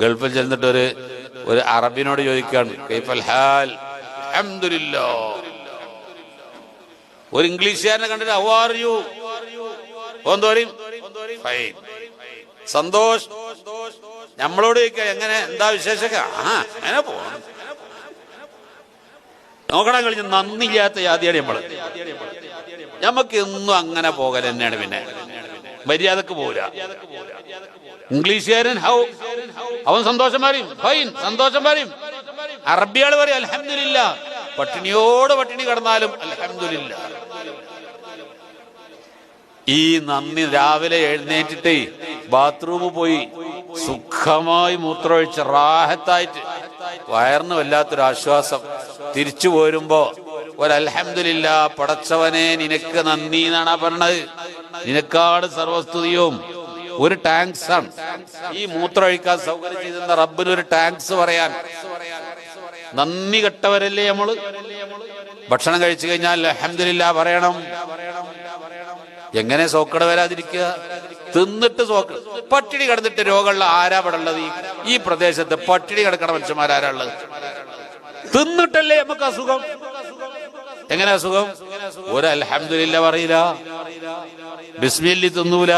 ഗൾഫിൽ ചെന്നിട്ട് ഒരു അറബിനോട് ചോദിക്കാണ് കൈഫൽ ഹാൽ, അൽഹംദുലില്ലാഹ്. ഒരു ഇംഗ്ലീഷുകാരനെ കണ്ടിട്ട് ഹൗ ആർ യു, ഓന്തോരും ഫൈൻ, സന്തോഷ്. നമ്മളോട് ചോദിക്കുക എങ്ങനെ, എന്താ വിശേഷമൊക്കെ, അങ്ങനെ പോകണം. നോക്കണം കളിച്ച് നന്ദില്ലാത്ത ജാതിയാണ് നമുക്ക് എന്നും അങ്ങനെ പോകൽ തന്നെയാണ്. പിന്നെ മര്യാദക്ക് പോരാ. ഇംഗ്ലീഷുകാരൻ ഹൗ, അവൻ സന്തോഷം പറയും, ഫൈൻ, സന്തോഷം പറയും. അറബിയാള് പറയും അൽഹംദുലില്ലാഹ്. പട്ടിണിയോട് പട്ടിണി കിടന്നാലും അൽഹംദുലില്ലാഹ്. ഈ നന്ദി രാവിലെ എഴുന്നേറ്റിട്ട് ബാത്റൂമിൽ പോയി സുഖമായി മൂത്രമൊഴിച്ച് റാഹത്തായിട്ട് വയറിന് വല്ലാത്തൊരു ആശ്വാസം. തിരിച്ചു പോരുമ്പോ ഒരു അൽഹംദുലില്ലാഹ്, പടച്ചവനെ നിനക്ക് നന്ദി എന്നാണ് പറഞ്ഞത്. നിനക്കാട് സർവസ്തുതിയും. ഒരു ടാങ്ക്സ് ആണ് ഈ മൂത്രമൊഴിക്കാൻ സൗകര്യം ചെയ്തിരുന്ന റബ്ബിന് ഒരു ടാങ്ക്സ് പറയാൻ. നന്ദി കെട്ടവരല്ലേ നമ്മള്. ഭക്ഷണം കഴിച്ചു കഴിഞ്ഞാൽ അൽഹംദുലില്ലാഹ് പറയണം. എങ്ങനെ സോക്കട വരാതിരിക്കുക? തിന്നിട്ട് സോക്കട. പട്ടിണി കിടന്നിട്ട് രോഗമുള്ള ആരാ പെടുള്ളത്? ഈ പ്രദേശത്ത് പട്ടിണി കിടക്കണ മനുഷ്യന്മാരാരാ ഉള്ളത്? തിന്നിട്ടല്ലേ നമുക്ക് അസുഖം. എങ്ങനെ അസുഖം? ഒരു അൽഹംദുലില്ലാഹ് പറയില്ല, ബിസ്മില്ലാഹ് തിന്നൂല,